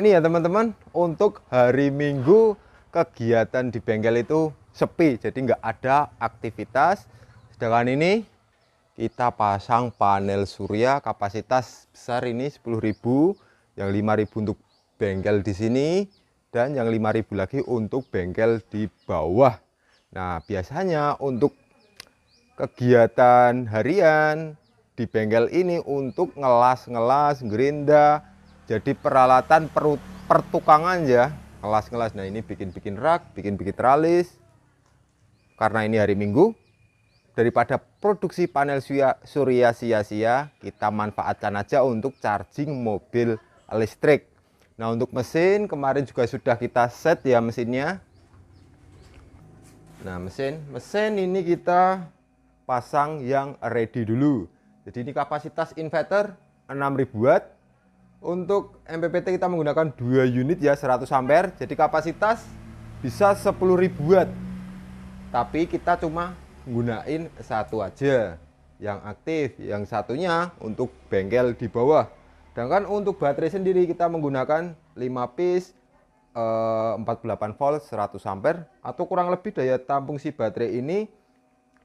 ini ya teman-teman, untuk hari Minggu kegiatan di bengkel itu sepi, jadi nggak ada aktivitas. Sedangkan ini kita pasang panel surya kapasitas besar ini 10.000, yang 5.000 untuk bengkel di sini dan yang 5.000 lagi untuk bengkel di bawah. Nah, biasanya untuk kegiatan harian di bengkel ini untuk ngelas gerinda, jadi peralatan pertukangan ya, ngelas. Nah, ini bikin rak, bikin tralis. Karena ini hari Minggu, daripada produksi panel surya sia-sia, kita manfaatkan aja untuk charging mobil listrik. Nah, untuk mesin kemarin juga sudah kita set ya mesinnya. Nah, mesin ini kita pasang yang ready dulu. Jadi ini kapasitas inverter 6000 watt. Untuk MPPT kita menggunakan 2 unit ya, 100 ampere. Jadi kapasitas bisa 10.000 watt. Tapi kita cuma gunain satu aja yang aktif, yang satunya untuk bengkel di bawah. Sedangkan untuk baterai sendiri kita menggunakan 5 piece 48 volt 100 ampere, atau kurang lebih daya tampung si baterai ini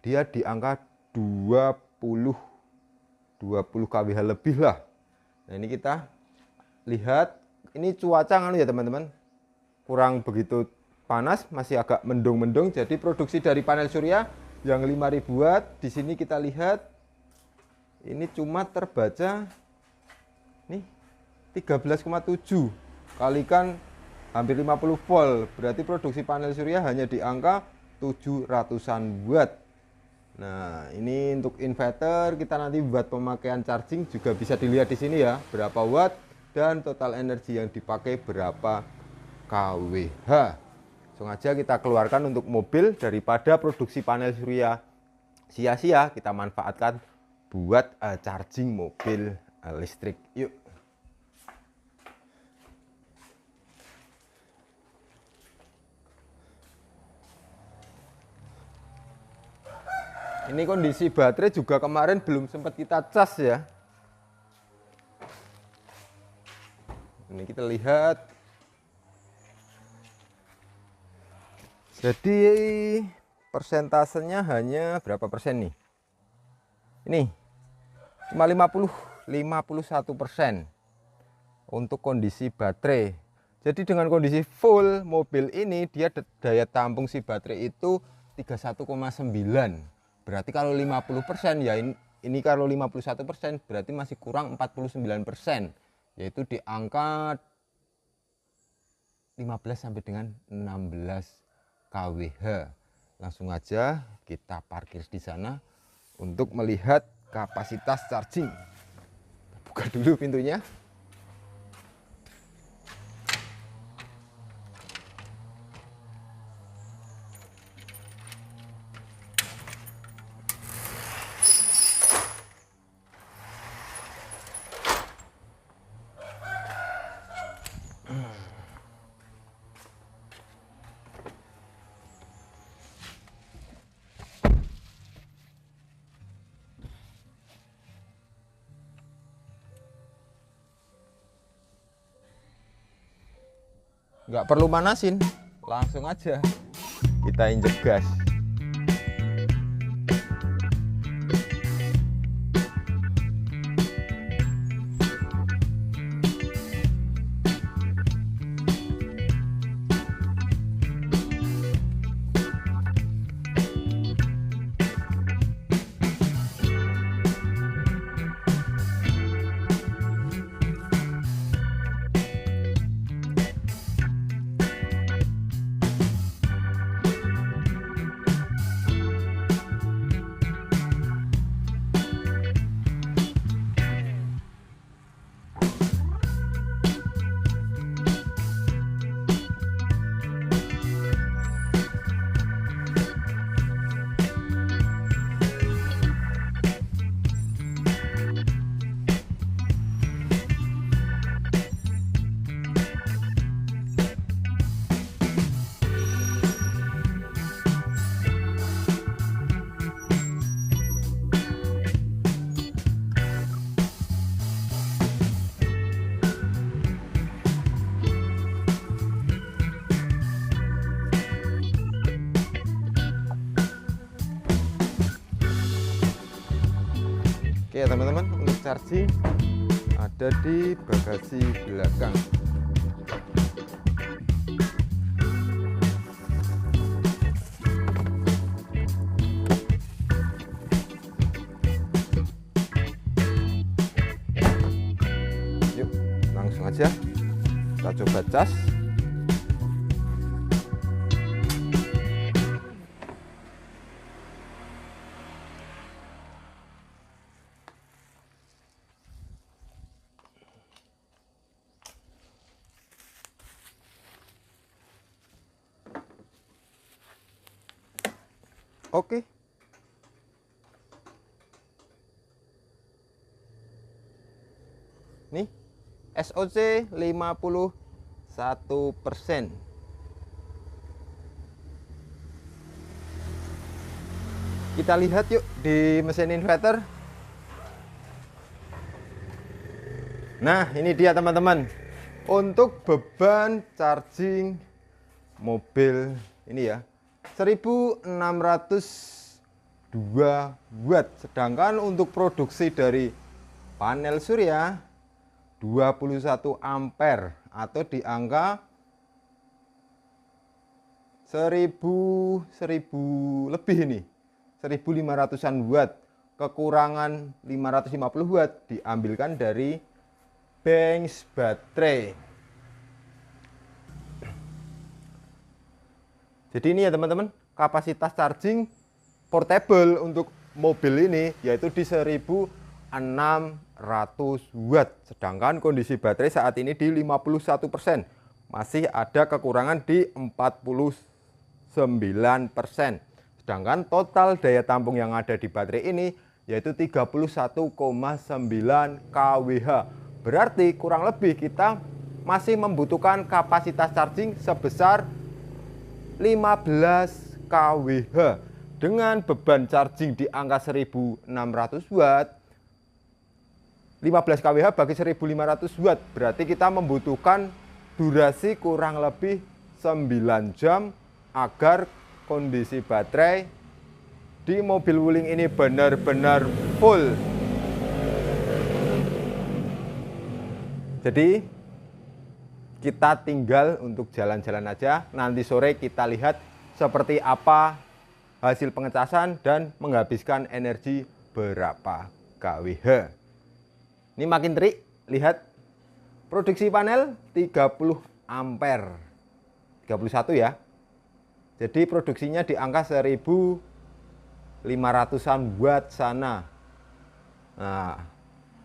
dia di angka 20 kWh lebih lah. Nah, ini kita lihat, ini cuaca kan ya teman-teman, kurang begitu panas, masih agak mendung-mendung. Jadi produksi dari panel surya yang 5.000 watt di sini kita lihat ini cuma terbaca nih 13,7 kalikan hampir 50 volt, berarti produksi panel surya hanya di angka 700-an watt. Nah, ini untuk inverter kita nanti buat pemakaian charging juga bisa dilihat di sini ya, berapa watt dan total energi yang dipakai berapa kWh. Langsung aja kita keluarkan untuk mobil, daripada produksi panel surya sia-sia, kita manfaatkan buat charging mobil listrik. Yuk. Ini kondisi baterai juga kemarin belum sempat kita cas ya. Ini kita lihat. Jadi persentasenya hanya berapa persen nih? Ini cuma 51% untuk kondisi baterai. Jadi dengan kondisi full mobil ini, dia daya tampung si baterai itu 31,9. Berarti kalau 50% ya, ini kalau 51% berarti masih kurang 49%, yaitu di angka 15 sampai dengan 16 kWh. Langsung aja kita parkir di sana untuk melihat kapasitas charging. Buka dulu pintunya. Nggak perlu manasin, langsung aja kita injek gas. Oke ya teman-teman, untuk charging ada di bagasi belakang. Yuk langsung aja kita coba cas. Oke. Nih, SOC 51%. Kita lihat yuk di mesin inverter. Nah, ini dia teman-teman. Untuk beban charging mobil ini ya, 1602 watt. Sedangkan untuk produksi dari panel surya 21 ampere atau di angka 1000 lebih ini. 1500-an watt. Kekurangan 550 watt diambilkan dari banks baterai. Jadi ini ya teman-teman, kapasitas charging portable untuk mobil ini yaitu di 1600 watt. Sedangkan kondisi baterai saat ini di 51%. Masih ada kekurangan di 49%. Sedangkan total daya tampung yang ada di baterai ini yaitu 31,9 kWh. Berarti kurang lebih kita masih membutuhkan kapasitas charging sebesar 15 kWh dengan beban charging di angka 1600 watt. 15 kWh bagi 1500 watt berarti kita membutuhkan durasi kurang lebih 9 jam agar kondisi baterai di mobil Wuling ini benar-benar full. Jadi kita tinggal untuk jalan-jalan aja. Nanti sore kita lihat seperti apa hasil pengecasan dan menghabiskan energi berapa kWh. Ini makin terik, lihat produksi panel 30 ampere. 31 ya. Jadi produksinya di angka 1500-an watt sana. Nah,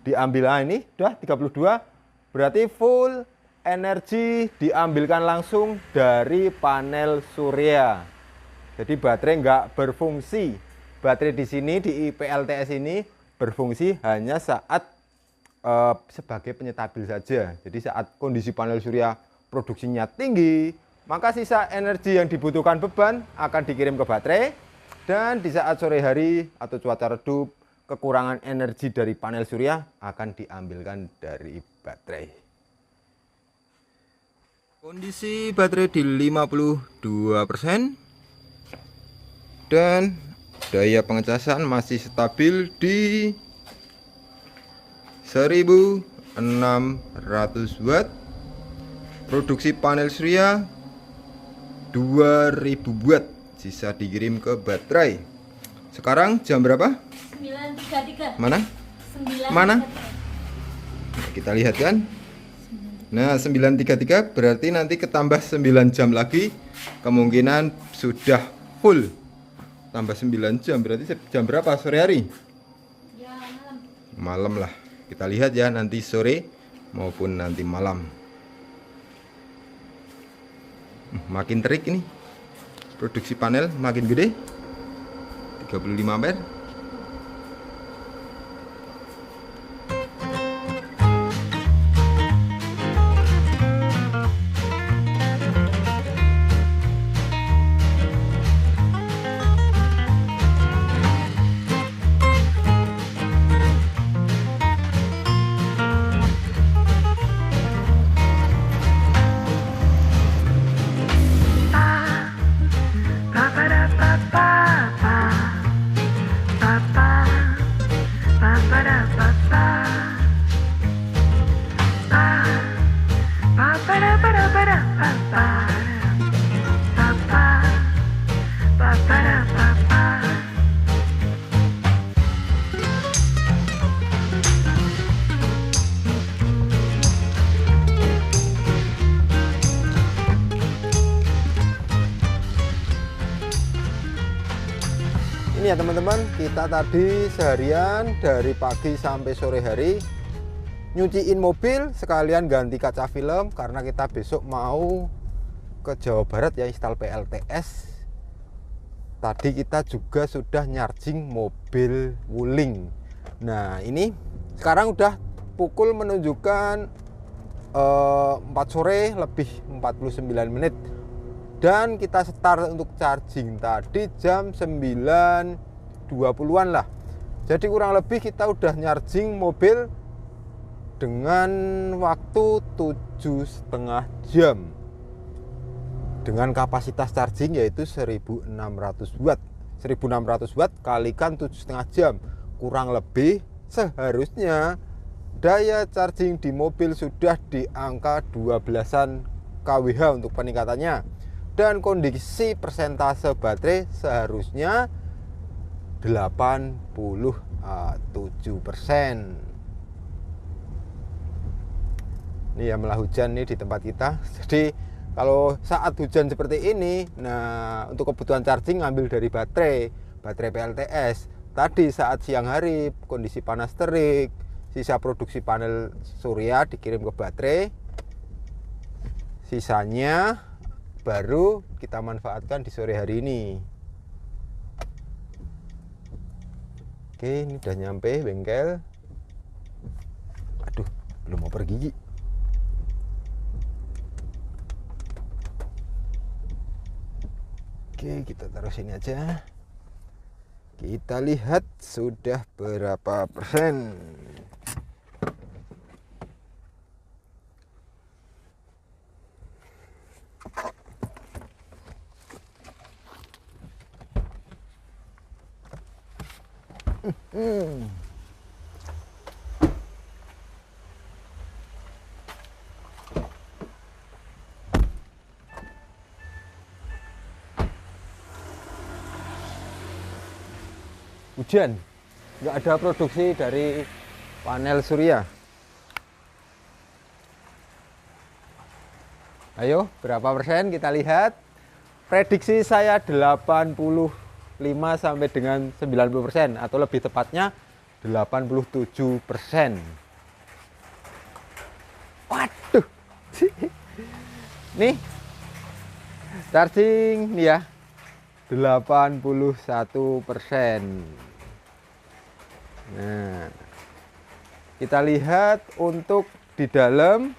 diambil ini udah 32, berarti full energi diambilkan langsung dari panel surya. Jadi baterai nggak berfungsi. Baterai di sini di PLTS ini berfungsi hanya saat sebagai penyetabil saja. Jadi saat kondisi panel surya produksinya tinggi, maka sisa energi yang dibutuhkan beban akan dikirim ke baterai. Dan di saat sore hari atau cuaca redup, kekurangan energi dari panel surya akan diambilkan dari baterai. Kondisi baterai di 52% dan daya pengecasan masih stabil di 1600 watt. Produksi panel surya 2000 watt, sisa dikirim ke baterai. Sekarang jam berapa? 9.33. Mana? 9. Mana? Kita lihat kan. Nah, 9.33 berarti nanti ketambah 9 jam lagi, kemungkinan sudah full. Tambah 9 jam berarti jam berapa sore hari? Ya, malam. Malam lah. Kita lihat ya nanti sore maupun nanti malam. Makin terik ini. Produksi panel makin gede. 35 ampere. ya teman-teman, kita tadi seharian dari pagi sampai sore hari nyuciin mobil sekalian ganti kaca film karena kita besok mau ke Jawa Barat ya, install PLTS. Tadi kita juga sudah charging mobil Wuling. Nah ini sekarang udah pukul menunjukkan 4 sore lebih 49 menit. Dan kita start untuk charging tadi jam 9.20-an lah. Jadi kurang lebih kita udah charging mobil dengan waktu 7,5 jam. Dengan kapasitas charging yaitu 1600 watt. 1600 watt kalikan 7,5 jam. Kurang lebih seharusnya daya charging di mobil sudah di angka 12-an kWh untuk peningkatannya. Dan kondisi persentase baterai seharusnya 87%. Ini ya malah hujan nih di tempat kita. Jadi kalau saat hujan seperti ini, nah untuk kebutuhan charging ngambil dari baterai PLTS. Tadi saat siang hari kondisi panas terik, sisa produksi panel surya dikirim ke baterai. Sisanya baru kita manfaatkan di sore hari ini. Oke, ini udah nyampe bengkel. Aduh, belum mau pergi. Oke, kita taruh sini aja. Kita lihat sudah berapa persen. Hujan, nggak ada produksi dari panel surya. Ayo, berapa persen kita lihat. Prediksi saya 85 sampai dengan 90% atau lebih tepatnya 87%. Waduh. Nih. Charging nih ya. 81%. Nah, kita lihat untuk di dalam.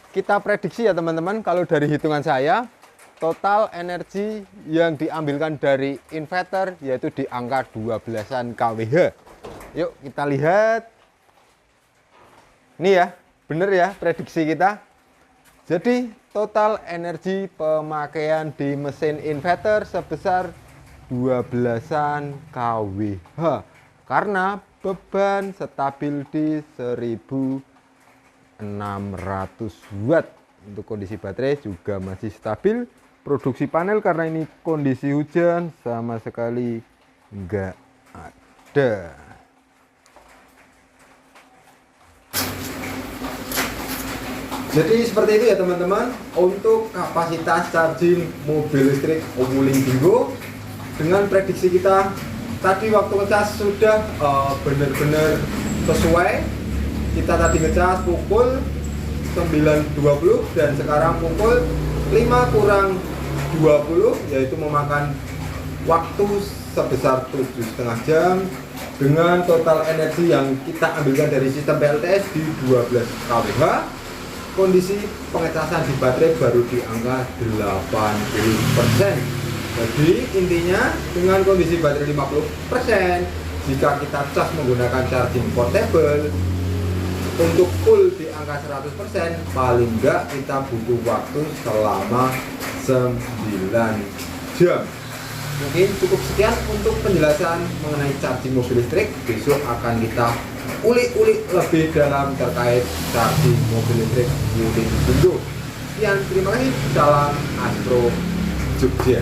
Kita prediksi ya teman-teman, kalau dari hitungan saya total energi yang diambilkan dari inverter yaitu di angka 12-an kWh. Yuk kita lihat. Ini ya, bener ya prediksi kita. Jadi total energi pemakaian di mesin inverter sebesar 12-an kWh karena beban stabil di 1600 watt. Untuk kondisi baterai juga masih stabil. Produksi panel karena ini kondisi hujan sama sekali enggak ada. Jadi seperti itu ya teman-teman untuk kapasitas charging mobil listrik Wuling Dingo. Dengan prediksi kita tadi waktu ngecas sudah benar-benar sesuai. Kita tadi ngecas pukul 9.20 dan sekarang pukul 5 kurang 20, yaitu memakan waktu sebesar 7,5 jam dengan total energi yang kita ambilkan dari sistem PLTS di 12 kWh. Kondisi pengecasan di baterai baru di angka 80%. Jadi intinya dengan kondisi baterai 50%, jika kita cas menggunakan charging portable untuk full di angka 100%, paling enggak kita butuh waktu selama 9 jam. Mungkin cukup sekian untuk penjelasan mengenai charging mobil listrik. Besok akan kita ulik-ulik lebih dalam terkait charging mobil listrik Wuling Dingo. Sekian, terima kasih. Salam Astro Jogja.